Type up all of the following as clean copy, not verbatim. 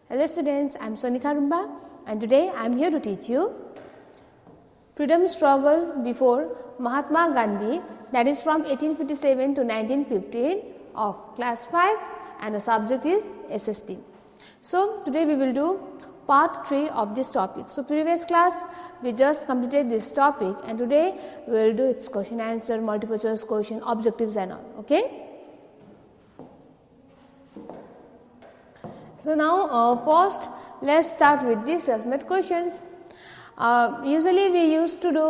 Hello students, I am Sonika Rumba and today I am here to teach you freedom struggle before Mahatma Gandhi, that is from 1857 to 1915 of class 5, and the subject is SST. So today we will do part 3 of this topic. So previous class we just completed this topic and today we will do its question answer, multiple choice question, objectives and all. Okay. So now first let's start with the self-made questions. Usually we used to do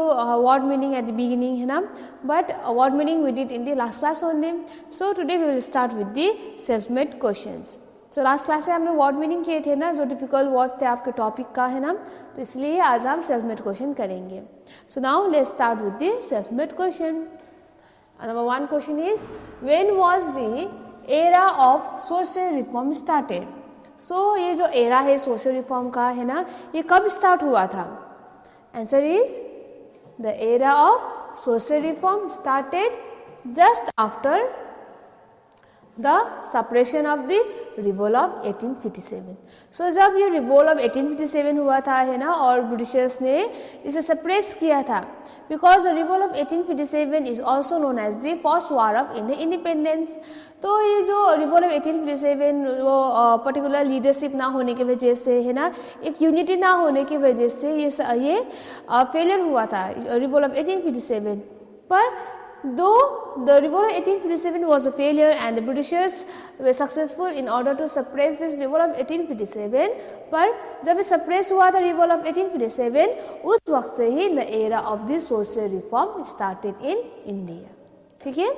word meaning at the beginning, है ना, but word meaning we did in the last class only. So today we will start with the self-made questions. So last class से हमने word meaning किए थे ना, जो difficult words थे आपके topic का, है ना, तो इसलिए आज हम self-made question करेंगे. So now let's start with the self-made question. Number one question is, when was the era of social reform started? So ये जो era है social reform का, है ना, ये कब start हुआ था? Answer is, the era of social reform started just after the suppression of the revolt of 1857. So जब ये revolt of 1857 हुआ था, है ना, और ब्रिटिशर्स ने इसे suppress किया था, because the revolt of 1857 is also known as the first war of Indian independence. तो ये जो revolt of 1857 वो पर्टिकुलर लीडरशिप ना होने की वजह से, है ना, एक यूनिटी ना होने की वजह से ये फेलियर हुआ था revolt of 1857. पर though the revolt of 1857 was a failure and the Britishers were successful in order to suppress this revolt of 1857, पर जब suppress हुआ था revolt of 1857, उस वक्त से ही the era of the social reform started in India. ठीक है?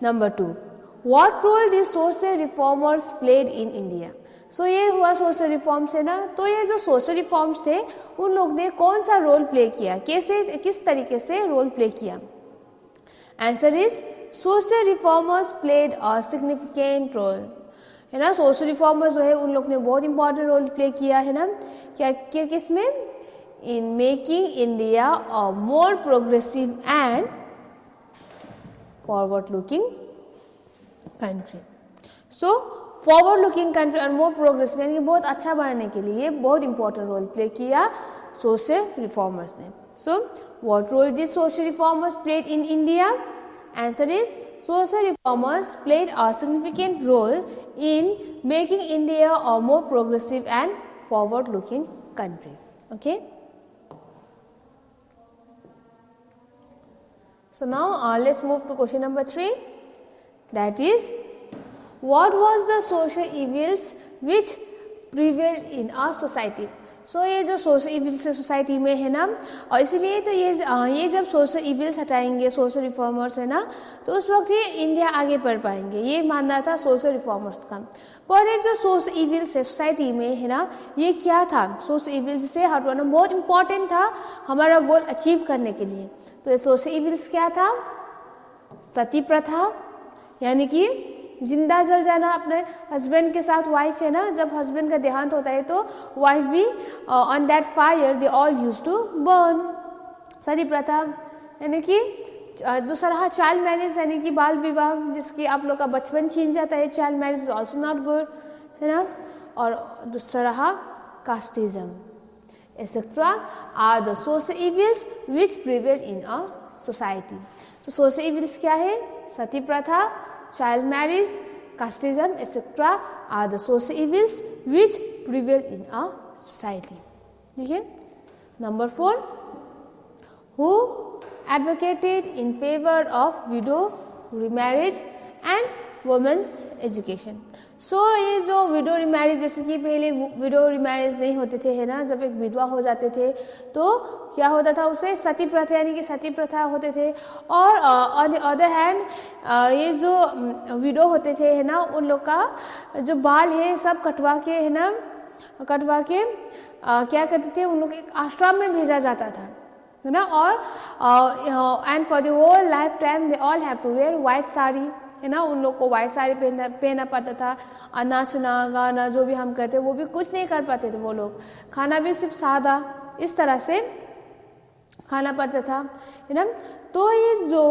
Number 2, what role did social reformers played in India? So ये हुआ social reforms है ना, तो ये जो social reforms थे उन लोग ने कौन सा रोल प्ले किया, कैसे किस तरीके से रोल प्ले किया? Answer is, social reformers played a significant role. है ना, social reformers जो है उन लोग ने बहुत important रोल प्ले किया, है ना, क्या किसमें? In making India a more progressive and forward looking country. So forward looking country and more progressive, यानी कि बहुत अच्छा बनाने के लिए बहुत important रोल प्ले किया social reformers ने. So what role did social reformers played in India? Answer is, social reformers played a significant role in making India a more progressive and forward looking country. Okay. So now let's move to question number 3, that is, what was the social evils which prevailed in our society? So ये जो social evils है society में, है ना, और इसीलिए तो ये जब सोशल इविल्स हटाएंगे सोशल रिफॉर्मर्स, है ना, तो उस वक्त ही इंडिया आगे बढ़ पाएंगे, ये मानना था सोशल रिफॉर्मर्स का. पर ये जो सोशल इविल्स है सोसाइटी में, है ना, ये क्या था? सोशल इविल्स से हटवाना बहुत इंपॉर्टेंट था हमारा गोल अचीव करने के लिए. तो ये सोशल इविल्स क्या था? सती प्रथा, यानी कि जिंदा जल जाना अपने हस्बैंड के साथ. वाइफ, है ना, जब हस्बैंड का देहांत होता है तो वाइफ भी on that fire they all use to burn. Sati प्रथा, यानी कि दूसरा चाइल्ड मैरिज, यानी कि बाल विवाह, जिसकी आप लोग का बचपन छीन जाता है, child marriage is also not good, है ना. और दूसरा casteism etcetera are the social evils which prevail in a society. तो सोशल इविल्स क्या है? सती प्रथा, child marriage, casteism, etc. are the social evils which prevail in a society. ठीक है? Number 4, who advocated in favor of widow remarriage and women's education? So ये जो window remarriage, जैसे कि पहले विडो रिमैरिज नहीं होते थे, है ना, जब एक विधवा हो जाते थे तो क्या होता था, उसे सती प्रथा यानी कि सती प्रथा होते थे. और ऑन द अदर हैंड ये जो विडो होते थे, है ना, उन लोग का जो बाल है सब कटवा के, है ना, कटवा के क्या करते थे, उन लोग एक आश्रम में भेजा जाता था, है ना. और and for the whole life time they all have to wear white sari, है ना, उन लोग को वाइट साड़ी पहनना पड़ता था. नाचना गाना जो भी हम करते वो भी कुछ नहीं कर पाते थे वो लोग. खाना भी सिर्फ सादा इस तरह से खाना पड़ता था, है ना. तो ये जो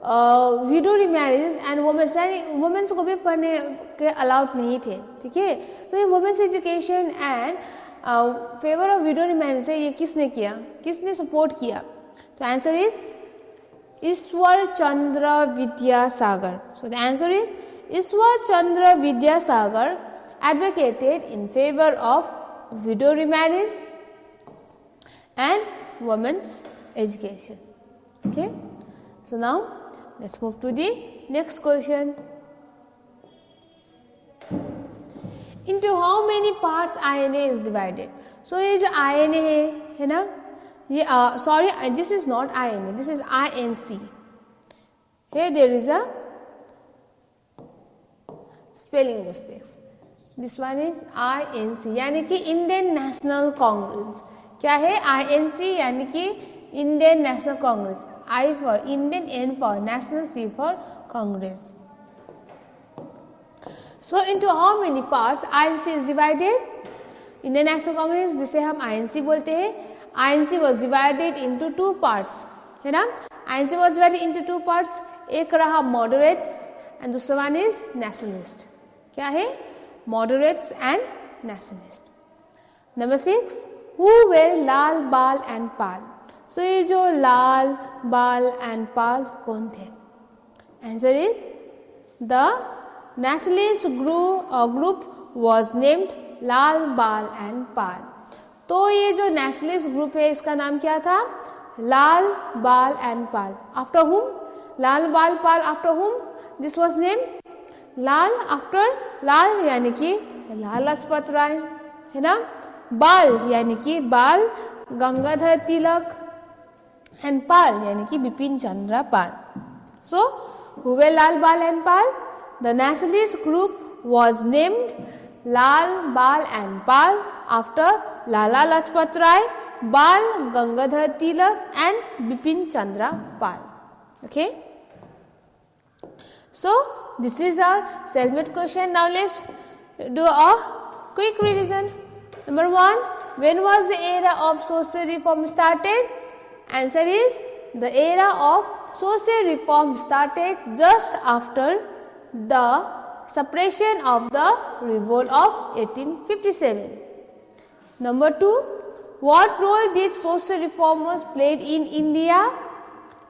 विडो रीमैरिज एंड वुमेन्स, यानी वुमेन्स को भी पढ़ने के अलाउड नहीं थे, ठीक है। तो ये women's education and favour of widow remarriage है, ये किसने किया, किसने सपोर्ट किया? तो answer is Ishwar Chandra Vidyasagar. So the answer is Ishwar Chandra Vidyasagar advocated in favor of widow remarriage and women's education. Okay. So now let's move to the next question. Into how many parts INA is divided? So ये जो INA है ना, ये sorry, this is not INA, this is INC. Here there is a spelling mistakes. This one is INC, यानी कि Indian National Congress. क्या है INC? यानी कि Indian National Congress. I for Indian, N for national, C for Congress. So into how many parts INC is divided? Indian National Congress, जिसे हम INC बोलते हैं, INC was divided into two parts, है ना. INC was divided into two parts. एक रहा moderates and दूसरा one is nationalist. क्या है? Moderates and nationalist. Number 6, who were Lal, Bal and Pal? So ये जो Lal, Bal and Pal कौन थे? Answer is the nationalist group was named Lal, Bal and Pal. तो ये जो नेशनलिस्ट ग्रुप है इसका नाम क्या था? लाल, बाल and Pal. After whom? Lal, Bal, Pal after whom this was name? Lal after Lal यानी कि लाला लाजपत राय, है ना. बाल यानी कि बाल गंगाधर तिलक एंड पाल यानी कि बिपिन चंद्र पाल. सो हु वर लाल, बाल and Pal? The nationalist group was named Lal, Bal and Pal after Lala Lajpat Rai, Bal Gangadhar Tilak and Bipin Chandra Pal. Okay. So this is our self-made question. Now let's do a quick revision. Number 1, when was the era of social reform started? Answer is the era of social reform started just after the suppression of the revolt of 1857. Number 2, what role did social reformers played in India?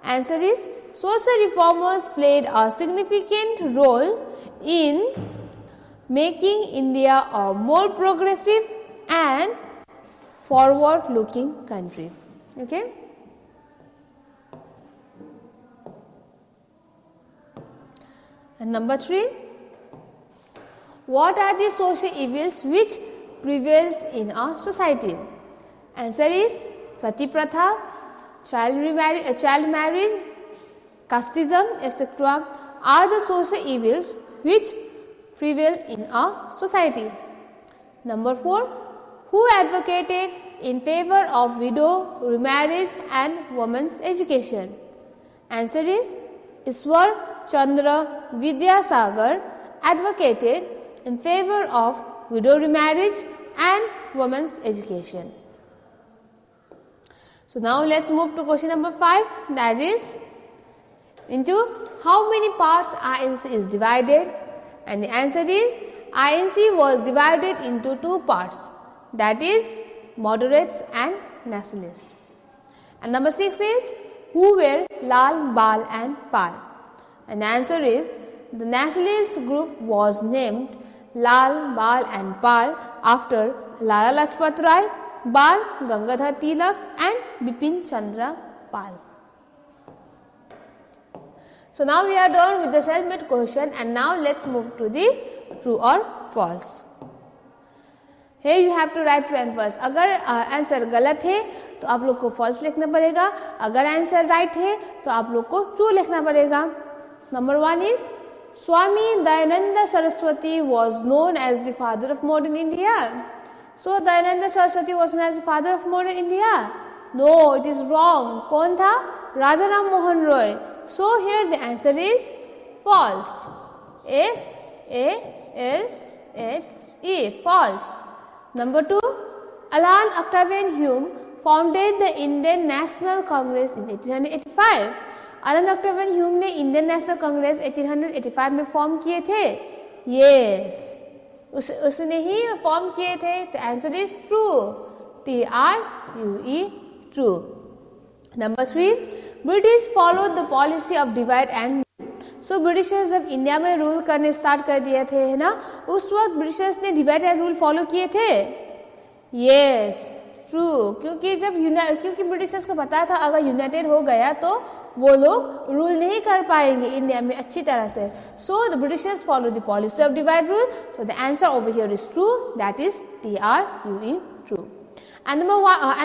Answer is social reformers played a significant role in making India a more progressive and forward looking country. Okay. And number 3, what are the social evils which prevails in our society? Answer is sati pratha, child marriage, casteism, etc. are the social evils which prevail in our society. Number 4, who advocated in favor of widow remarriage and women's education? Answer is Ishwar Chandra Vidyasagar advocated in favor of widow remarriage and women's education. So now let's move to question number 5, that is into how many parts INC is divided, and the answer is INC was divided into two parts, that is moderates and nationalists. And number 6 is who were Lal, Bal and Pal, and the answer is the nationalist group was named Lal, Bal and Pal after Lala Lajpat Rai, Bal Gangadhar Tilak and Bipin Chandra Pal. So now we are done with the self-made question, and now let's move to the true or false. Here you have to write true and false. अगर answer गलत है तो आप लोग को false लिखना पड़ेगा, अगर आंसर right है तो आप लोग को true लिखना पड़ेगा. Number 1 is Swami Dayananda Saraswati was known as the father of modern India. So Dayananda Saraswati was known as the father of modern India. No, it is wrong. कौन था? Raja Ram Mohan Roy. So here the answer is false. F-A-L-S-E, false. Number 2, Alan Octavian Hume founded the Indian National Congress in 1885. Alan Octavian Hume ने Indian National Congress 1885 में form किए थे? Yes, उसने ही form किए थे। तो answer is true, TRUE, true. Number 3, British followed the policy of divide and. So Britishers जब India में रूल करने स्टार्ट कर दिए थे, है ना, उस वक्त ब्रिटिशर्स ने डिवाइड एंड रूल फॉलो किए थे? Yes, true. क्योंकि ब्रिटिशर्स को पता था अगर यूनाइटेड हो गया तो वो लोग रूल नहीं कर पाएंगे इंडिया में अच्छी तरह से। So the Britishers follow the policy of divide rule. So the answer over here is true, that is TRUE, true. And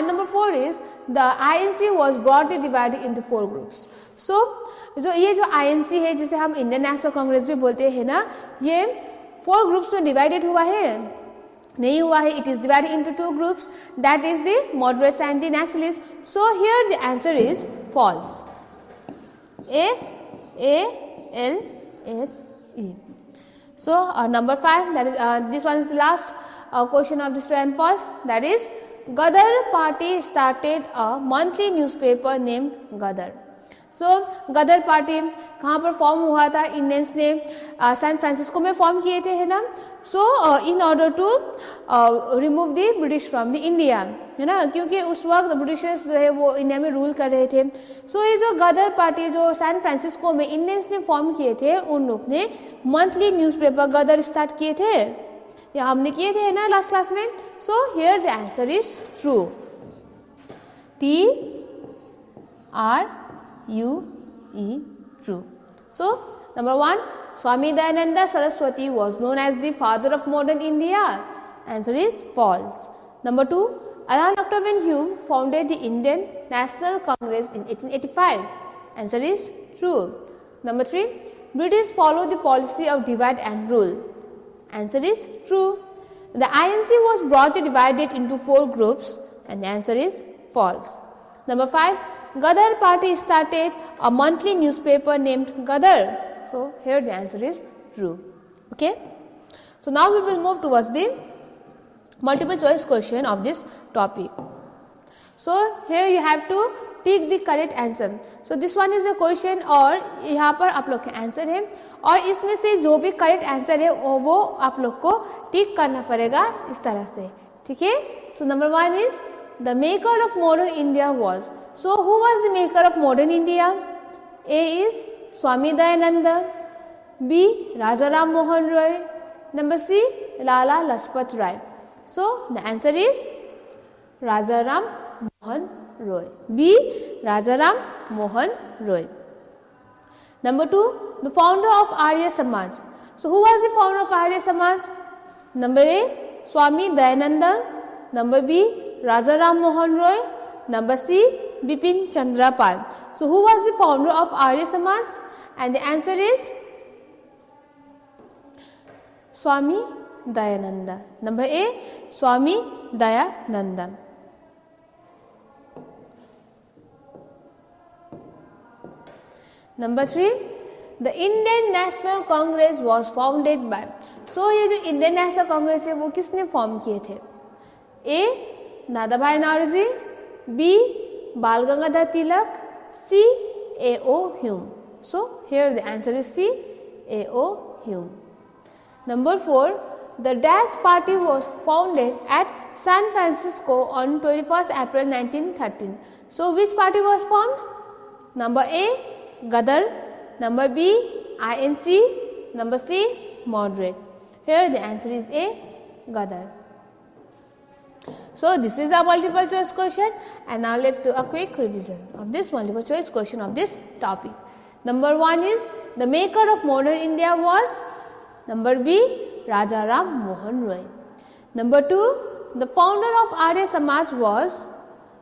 number 4 is the INC was broadly divided into 4 groups. So ये जो INC है जिसे हम Indian National Congress भी बोलते हैं ना, ये 4 ग्रुप्स में डिवाइडेड हुआ है? नहीं हुआ है। It is divided into 2 groups, that is the moderates and the nationalist. So here the answer is false, FALSE। So number 5, that is this one is the last question of this true and false, that is Gadar party started a monthly newspaper named Gadar. So Gadar party कहाँ पर form हुआ था? Indians ने San Francisco में form किए थे, है ना। So in order to remove the British from the India, है ना, क्योंकि उस वक्त ब्रिटिशर्स जो है वो इंडिया में रूल कर रहे थे। सो ये जो गदर पार्टी जो सैन फ्रांसिस्को में इंडियंस ने फॉर्म किए थे, उन लोग ने मंथली न्यूज़पेपर गदर स्टार्ट किए थे, या हमने किए थे, है ना, लास्ट क्लास में। सो here the answer is true, TRUE, true. So number 1, Swami Dayananda Saraswati was known as the father of modern India. Answer is false. Number 2, Alan Octavian Hume founded the Indian National Congress in 1885. Answer is true. Number 3, British followed the policy of divide and rule. Answer is true. The INC was broadly divided into 4 groups, and the answer is false. Number 5, Gadar party started a monthly newspaper named Gadar. So here the answer is true. Okay. So now we will move towards the multiple choice question of this topic. So here you have to tick the correct answer. So this one is a question और यहाँ पर आप लोग का answer है, और इसमें से जो भी करेक्ट आंसर है वो आप लोग को टिक करना पड़ेगा इस तरह से, ठीक है। So number 1 is the maker of modern India was. So who was the maker of modern India? A is Swami Dayananda, B Raja Ram Mohan Roy, number C Lala Lajpat Rai. So the answer is Raja Ram Mohan Roy, B Raja Ram Mohan Roy. Number 2, the founder of Arya Samaj. So who was the founder of Arya Samaj? Number A Swami Dayananda, number B Raja Ram Mohan Roy, number C Bipin Chandra Pal. So who was the founder of Arya Samaj? And the answer is Swami Dayananda. Number A Swami Dayananda. Number 3, the Indian National Congress was founded by. So ये जो Indian National Congress है वो किसने form किए थे? A Dadabhai Naoroji, B बाल गंगाधर तिलक, C A.O. Hume. So here the answer is C A.O. Hume. Number 4, the Dash Party was founded at San Francisco on 21st April 1913. So which party was formed? Number A Gadar, number B INC, number C Moderate. Here the answer is A Gadar. So this is a multiple choice question, and now let's do a quick revision of this multiple choice question of this topic. Number 1 is the maker of modern India was, number B Raja Ram Mohan Roy. Number 2, the founder of Arya Samaj was,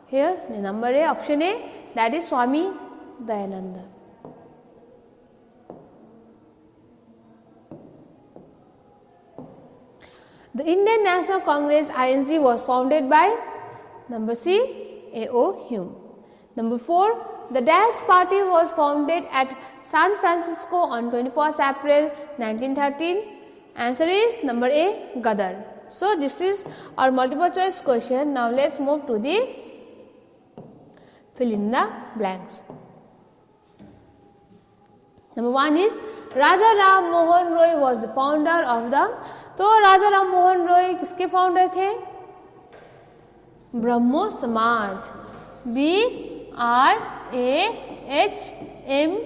here the number A, option A, that is Swami Dayananda. The Indian National Congress INC was founded by, number C A.O. Hume. Number 4, the Dash Party was founded at San Francisco on 21st April 1913. Answer is number A Gadar. So this is our multiple choice question. Now let's move to the fill in the blanks. Number 1 is Raja Ram Mohan Roy was the founder of the, तो राजा राम मोहन रॉय किसके founder थे? ब्रह्मो समाज, BRAHMO,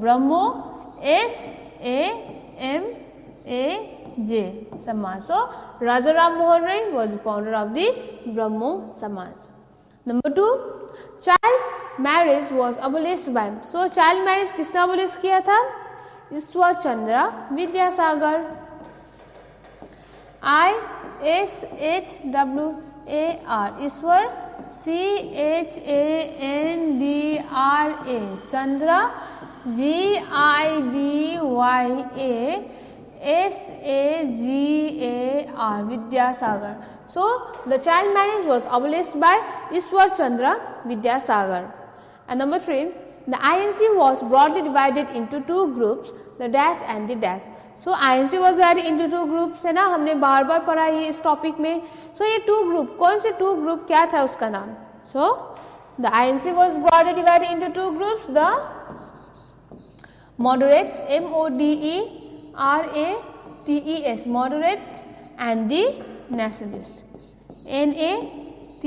ब्रह्मो SAMAJ, समाज. So Raja Ram Mohan Roy was the founder of the Brahmo Samaj. Number 2, child marriage was abolished by. So child marriage किसने abolish किया था? ईश्वर Chandra Vidyasagar. ISHWAR, Ishwar CHANDRA, Chandra VIDYASAGAR, Vidyasagar. So the child marriage was abolished by Ishwar Chandra Vidyasagar. And number 3, the INC was broadly divided into 2 groups, the dash and the dash. So INC was divided into 2 groups है ना, हमने बार बार पढ़ा ये इस topic में. So ये 2 group, कौन से 2 group, क्या था उसका नाम? So the INC was broadly divided into 2 groups, the moderates, MODERATES, moderates, and the nationalists, NAT.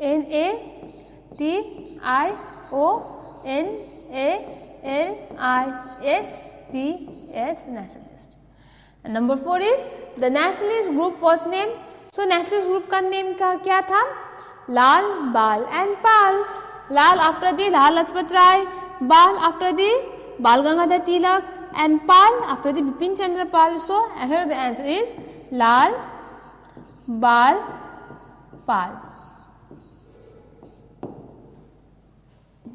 NATIONALISTS, nationalist. And number 4 is the nationalist group was named. So nationalist group का name का क्या था? लाल, बाल and Pal. Lal after the लाल लजपत राय, बाल after the बाल गंगाधर तिलक, and Pal after the Bipin Chandra Pal. So here the answer is Lal, Bal, Pal.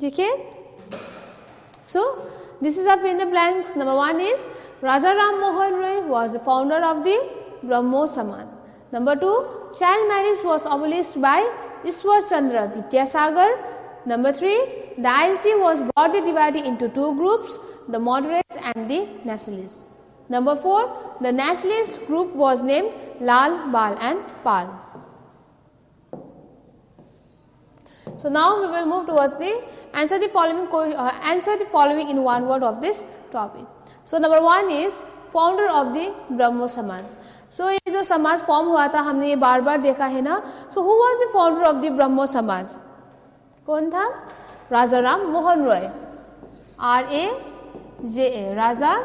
Okay, so this is a fill in the blanks. Number 1 is Raja Ram Mohan Roy was the founder of the Brahmo Samaj. Number 2, child marriage was abolished by Ishwar Chandra Vidyasagar. Number 3, the INC was broadly divided into 2 groups, the moderates and the nationalists. Number 4, the nationalist group was named Lal, Bal and Pal. So now we will move towards the answer the following in one word of this topic. So number 1 is founder of the Brahmo Samaj. So ये जो समाज form हुआ था हमने ये बार बार देखा है ना. So who was the founder of the Brahmo Samaj? कौन था? राजा Ram Mohan Roy, RAJA, Raja,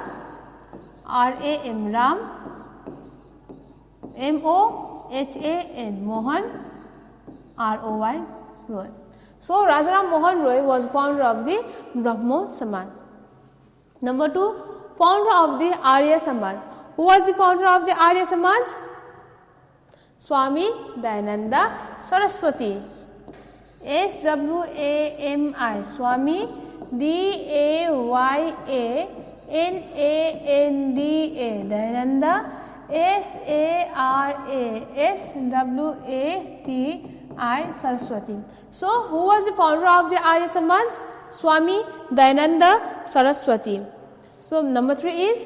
RAM, Ram, MOHAN, Mohan, ROY, Roy. So Raja Ram Mohan Roy was founder of the Brahmo Samaj. Number 2, founder of the Arya Samaj. Who was the founder of the Arya Samaj? Swami Dayananda Saraswati, SWAMI, Swami DAYANANDA, Dayananda SARASWATI, Saraswati. So who was the founder of the Arya Samaj? Swami Dayananda Saraswati. So number 3 is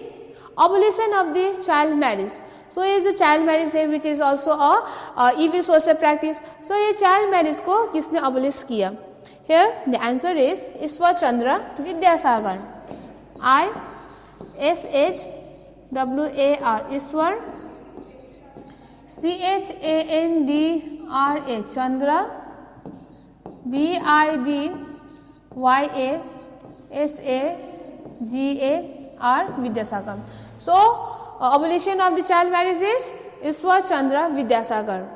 abolition of the child marriage. So ये जो child marriage है which is also a evil social practice. So ये child marriage को किसने abolish किया? Here the answer is Ishwar Chandra Vidyasagar, ISHWAR, Ishwar, CHANDRA, Chandra, VIDYASAGAR, Vidyasagar. So abolition of the child marriage is Ishwar Chandra Vidyasagar.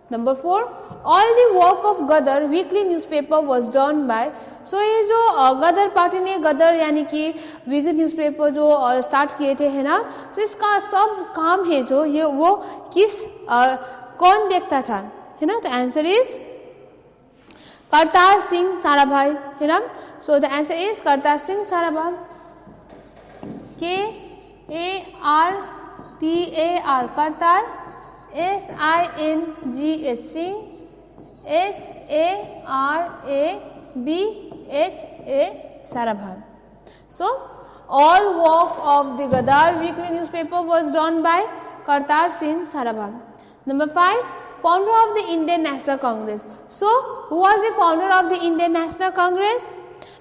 Number 4, all the work of Gadar weekly newspaper was done by. So ये जो गदर party ने गदर यानी कि weekly newspaper जो start किए थे है ना, तो इसका सब काम है जो ये वो किस कौन देखता था है ना. तो आंसर इज करतार सिंह साराभाई है ना. So the answer is Kartar Singh Sarabhai, KARTAR, Kartar, SINGH Singh, SARABHA Sarabhai. So all work of the Gadar weekly newspaper was done by Kartar Singh Sarabha. Number 5, founder of the Indian National Congress. So, who was the founder of the Indian National Congress?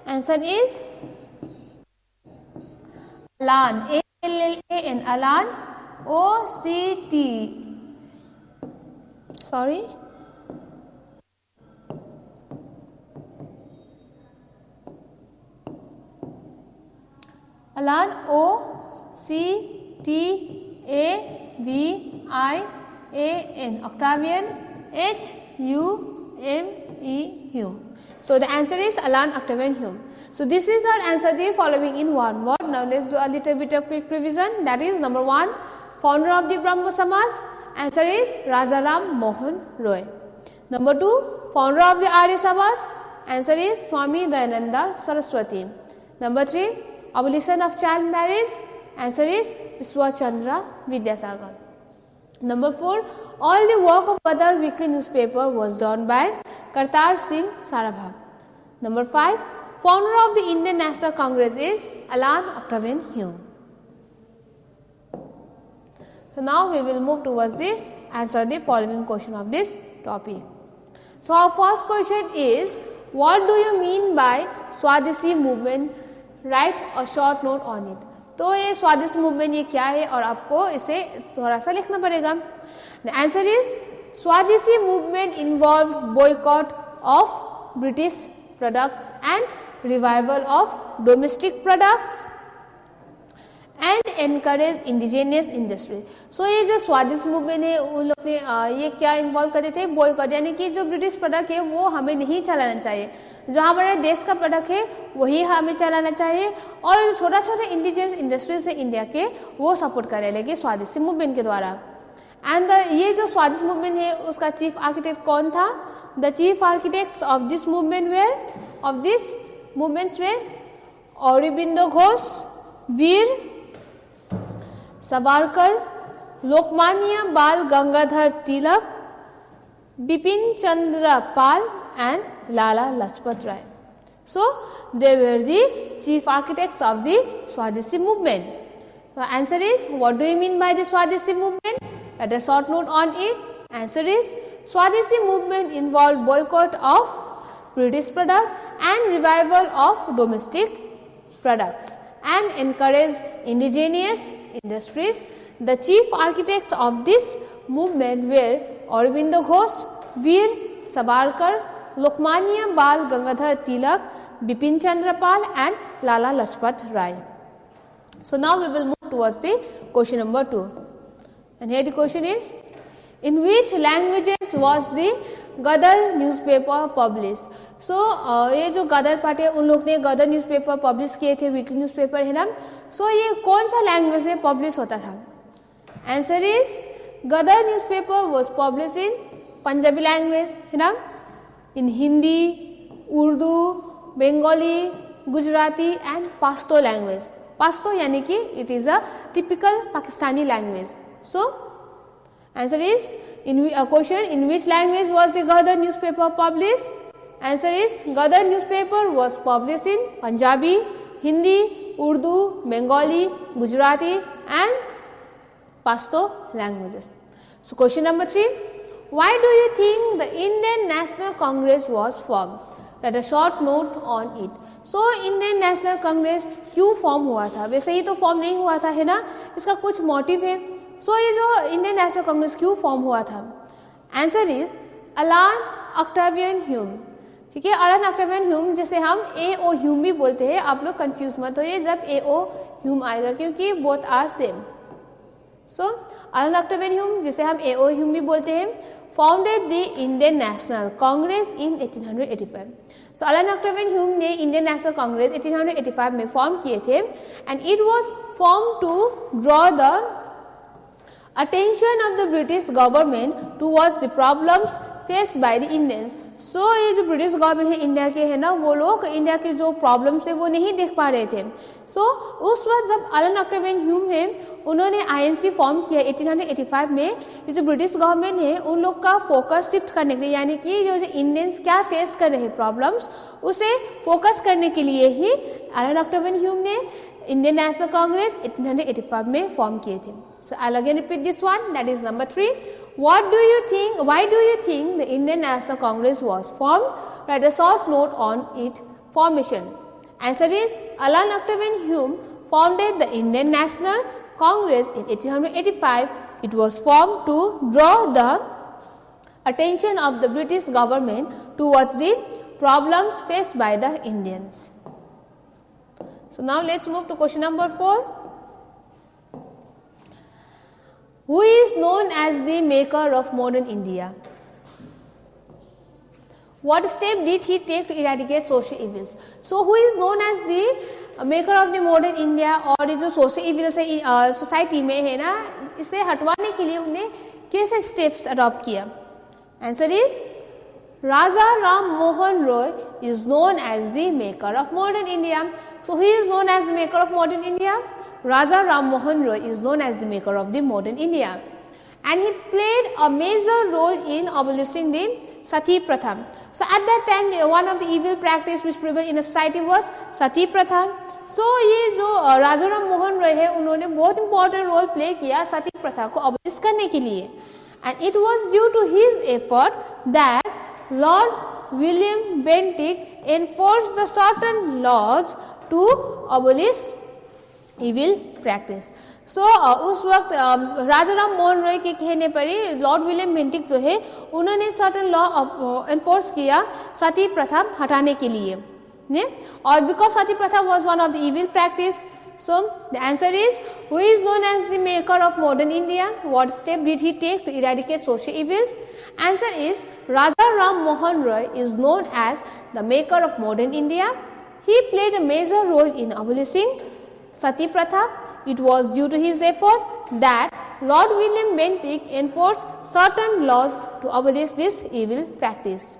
Answer is Alan, A-L-L-A-N, Alan O-C-T. Sorry. Alan O-C-T-A-V-I-A-N, Octavian H-U-M-E Hume. So the answer is Alan Octavian Hume. So this is our answer, the following in one word. Now let's do a little bit of quick revision. That is number 1, founder of the Brahmo Samaj. Answer is Rajaram Mohan Roy. Number 2, founder of the Arya Samaj. Answer is Swami Dayananda Saraswati. Number 3, abolition of child marriage. Answer is Vishwachandra Vidyasagar. Number 4, all the work of Gadar weekly newspaper was done by Kartar Singh Sarabha. Number 5, founder of the Indian National Congress is Alan Octavian Hume. So now we will move towards the answer the following question of this topic. So our first question is, what do you mean by Swadeshi movement? Write a short note on it. तो ये swadeshi movement ये क्या है और आपको इसे थोड़ा सा लिखना पड़ेगा. The answer is Swadeshi movement involved boycott of British products and revival of domestic products and encourage indigenous industry. So ये जो स्वादेशी मूवमेंट है उन लोग ने ये क्या इन्वॉल्व करते थे, बॉयकॉट, यानी कि जो ब्रिटिश प्रोडक्ट है वो हमें नहीं चलाना चाहिए, जो हमारे देश का प्रोडक्ट है वही हमें चलाना चाहिए, और जो छोटा छोटा इंडिजिनियस इंडस्ट्रीज है इंडिया के वो सपोर्ट करे लगे स्वादेशी मूवमेंट के द्वारा. एंड ये जो स्वादेशी मूवमेंट है उसका चीफ आर्किटेक्ट कौन था? The chief architects of this movement were Aurobindo Ghosh, Veer Savarkar, Lokmanya Bal Gangadhar Tilak, Bipin Chandra Pal and Lala Lajpat Rai. So they were the chief architects of the Swadeshi movement. The answer is, what do you mean by the Swadeshi movement? Write a short note on it. Answer is, Swadeshi movement involved boycott of British product and revival of domestic products and encouraged indigenous industries. The chief architects of this movement were Aurobindo Ghosh, Veer Savarkar, Lokmanya Bal Gangadhar Tilak, Bipin Chandra Pal and Lala Lajpat Rai. So now we will move towards the question number 2. And here the question is, in which languages was the Gadar newspaper published? So ये जो गदर party है उन लोग ने गदर newspaper publish किए थे, weekly newspaper है ना. सो ये कौन सा लैंग्वेज में पब्लिश होता था? Answer is Gadar newspaper was publish in Punjabi language है ना, in Hindi, Urdu, Bengali, Gujarati and Pashto language. Pashto यानी कि it is a typical Pakistani language. So answer is in question, in which language was the Gadar newspaper publish? Answer is, Gadar newspaper was published in Punjabi, Hindi, Urdu, Bengali, Gujarati and Pashto languages. So question number 3, why do you think the Indian National Congress was formed? Write a short note on it. So Indian National Congress क्यों form हुआ था? वैसे ही तो form नहीं हुआ था है ना, इसका कुछ मोटिव है. सो ये जो इंडियन नेशनल कांग्रेस क्यों फॉर्म हुआ था? आंसर इज अलान ऑक्टावियन ह्यूम. ठीक है, अलान ऑक्टावियन ह्यूम, जैसे हम ए.ओ. ह्यूम भी बोलते हैं, आप लोग कंफ्यूज मत होइए जब ए.ओ. ह्यूम आएगा क्योंकि both are same. So Allan Octavian Hume, जिसे हम ए.ओ. ह्यूम भी बोलते हैं, founded the Indian National Congress in 1885. So Allan Octavian Hume ने इंडियन नेशनल कांग्रेस 1885 में फॉर्म किए थे and it was form to draw the attention of the British government towards the problems faced by the Indians. So ये जो British government है India के है ना, वो लोग इंडिया के जो प्रॉब्लम्स है वो नहीं देख पा रहे थे. सो उस वक्त जब अलान ऑक्टावियन ह्यूम है उन्होंने आईएनसी फॉर्म किया 1885 में, ये जो ब्रिटिश गवर्नमेंट है उन लोग का फोकस शिफ्ट करने के लिए, यानी कि जो इंडियंस क्या फेस कर रहे हैं प्रॉब्लम्स, उसे फोकस करने के लिए ही अलान ऑक्टावियन ह्यूम ने इंडियन नेशनल कांग्रेस 1885 में फॉर्म किए थे. So I'll again repeat this one, that is number 3. What do you think, why do you think the Indian National Congress was formed? Write a short note on its formation. Answer is, Alan Octavian Hume founded the Indian National Congress in 1885. It was formed to draw the attention of the British government towards the problems faced by the Indians. So now let's move to question number 4. Who is known as the maker of modern India? What step did he take to eradicate social evils? So who is known as the maker of the modern India, और ये जो social evils है society में है ना, इसे हटवाने के लिए उन्हें कैसे steps adopt किया? Answer is, Raja Ram Mohan Roy is known as the maker of modern India. So who is known as the maker of modern India? Raja Ram Mohan Roy is known as the maker of the modern India, and he played a major role in abolishing the Sati Pratha. So at that time, one of the evil practice which prevailed in a society was Sati Pratha. So ये जो राजा राम मोहन रॉय है, उन्होंने बहुत important role play किया सती प्रथा को abolish करने के लिए, and it was due to his effort that Lord William Bentinck enforced the certain laws to abolish evil practice. So उस वक्त राजा राम मोहन रॉय के कहने पर ही लॉर्ड विलियम बेंटिक जो है उन्होंने सर्टन लॉ एनफोर्स किया सती प्रथा हटाने के लिए ने, और बिकॉज सती प्रथा was one of the evil practice. So the answer is, who is known as the maker of modern India? What step did he take to eradicate social evils? Answer is, Raja Ram Mohan Roy is known as the maker of modern India. He played a major role in abolishing Sati Pratha. It was due to his effort that Lord William Bentinck enforced certain laws to abolish this evil practice.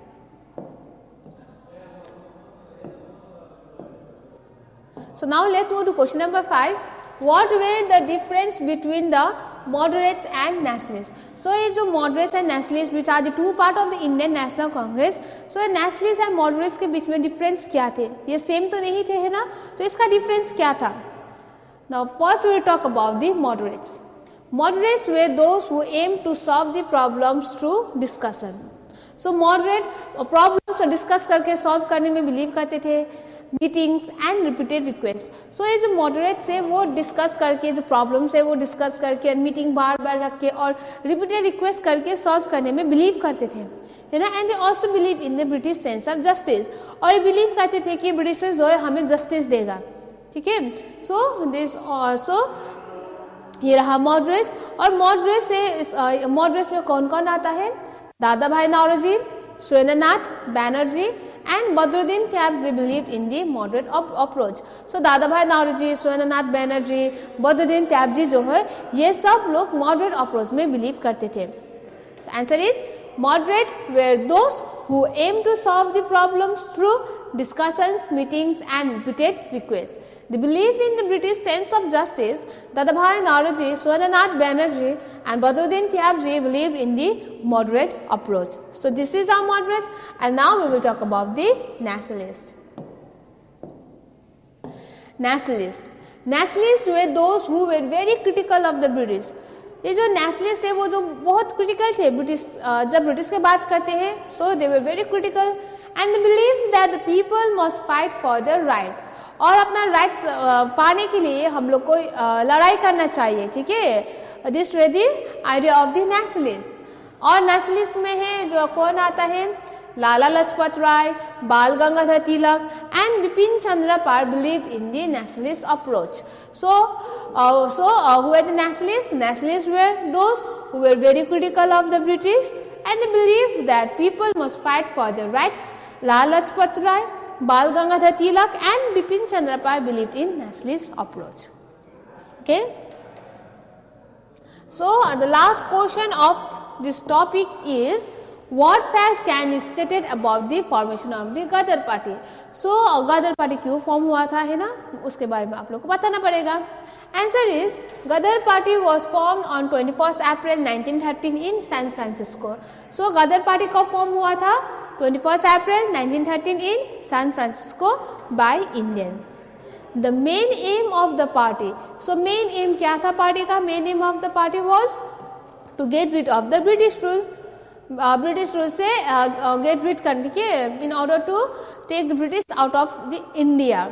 So now let's move to question number 5. What were the difference between the moderates and nationalists? So ये जो moderates and nationalists which are the two part of the Indian National Congress, so ये nationalists and moderates के बीच में difference क्या थे? ये same तो नहीं थे है ना? तो इसका difference क्या था? Now first we will talk about the moderates. Moderates were those who aimed to solve the problems through discussion. So moderate problems को discuss करके solve करने में believe करते थे, meetings and repeated requests. So ये जो moderates है वो discuss करके जो problems है वो discuss करके meeting बार बार रख के और repeated request करके solve करने में believe करते थे है ना. And they also believe in the British sense of justice, और ये believe करते थे कि British जो है हमें justice देगा, ठीक है. So this also ये रहा moderates. और moderates से moderates में कौन कौन आता है? दादा भाई Naoroji, Surendranath Banerjee and Badruddin Tyabji believed in the moderate approach. So दादा भाई नौरोजी, सुरेंद्रनाथ बैनर्जी, बद्रुद्दीन त्याबजी जो है ये सब लोग moderate approach में believe करते थे. So answer is, moderate were those who aim to solve the problems through discussions, meetings and repeated requests. They believe in the British sense of justice. Dadabhai Naoroji, Surendranath Banerjee and Badruddin Tyabji believed in the moderate approach. So this is our moderates, and now we will talk about the nationalists. Nationalists were those who were very critical of the British. ये जो nationalists थे वो जो बहुत critical थे British, जब British की बात करते हैं, so they were very critical and they believed that the people must fight for their right. और अपना राइट्स पाने के लिए हम लोग को लड़ाई करना चाहिए, ठीक है. This way the idea of the nationalist. और नेशनलिस्ट में है जो कौन आता है? लाला Lajpat Rai, Bal Gangadhar Tilak and Bipin Chandra Pal believe in the nationalist approach. So who were the nationalists? Nationalists were those who were very critical of the British and they believed that people must fight for their rights. Lala Lajpat Rai, Bal Gangadhar Tilak and Bipin Chandra Pal believed in nationalist approach. Okay. So the last question of this topic is, what fact can you stated about the formation of the Ghadar Party? So Ghadar Party क्यों form हुआ था है ना, उसके बारे में आप लोग को बताना पड़ेगा. Answer is, Ghadar Party was formed on 21st April 1913 in San Francisco. So Ghadar Party कब फॉर्म हुआ था? 21st April 1913 in San Francisco by Indians. the main aim of the party. So main aim क्या था party का? Main aim of the party was to get rid of the British rule. British rule से gate rid करने के in order to take the British out of the India,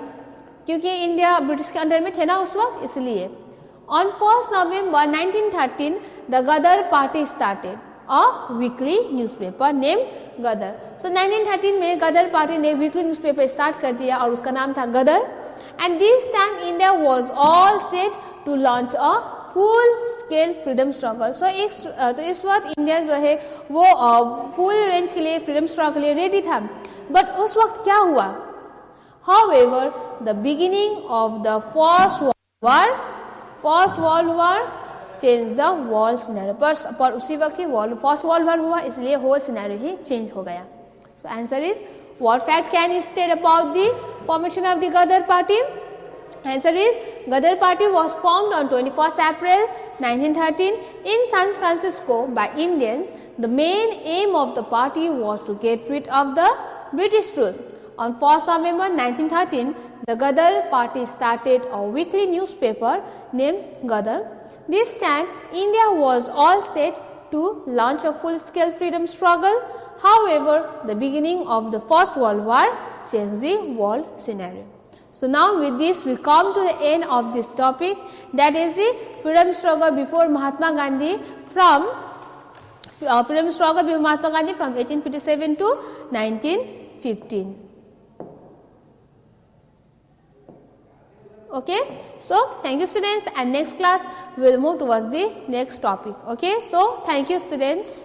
क्योंकि India British के under में थे ना उस वक्त, इसलिए. On 1st November 1913, the Ghadar party started a weekly newspaper named Ghadar. So 1913 में गदर पार्टी ने वीकली न्यूज़पेपर स्टार्ट कर दिया और उसका नाम था गदर. And this time India was all set to launch a full scale freedom struggle. So इस वक्त इंडिया जो है वो फुल रेंज के लिए फ्रीडम स्ट्रगल के लिए रेडी था. बट उस वक्त क्या हुआ? However, the beginning of the First World War changed the world scenario. पर उसी वक्त ही फर्स्ट वर्ल्ड वॉर हुआ, इसलिए होल सिनेरियो ही चेंज हो गया. So answer is, what fact can you state about the formation of the Ghadar party? Answer is, Ghadar party was formed on 21st April 1913 in San Francisco by Indians. The main aim of the party was to get rid of the British rule. On 1st November 1913, the Ghadar party started a weekly newspaper named Ghadar. This time, India was all set to launch a full-scale freedom struggle. However, the beginning of the First World War changed the world scenario. So now with this we come to the end of this topic, that is the freedom struggle before Mahatma Gandhi from 1857 to 1915. Okay, so thank you students, and next class we will move towards the next topic. Okay, so thank you students.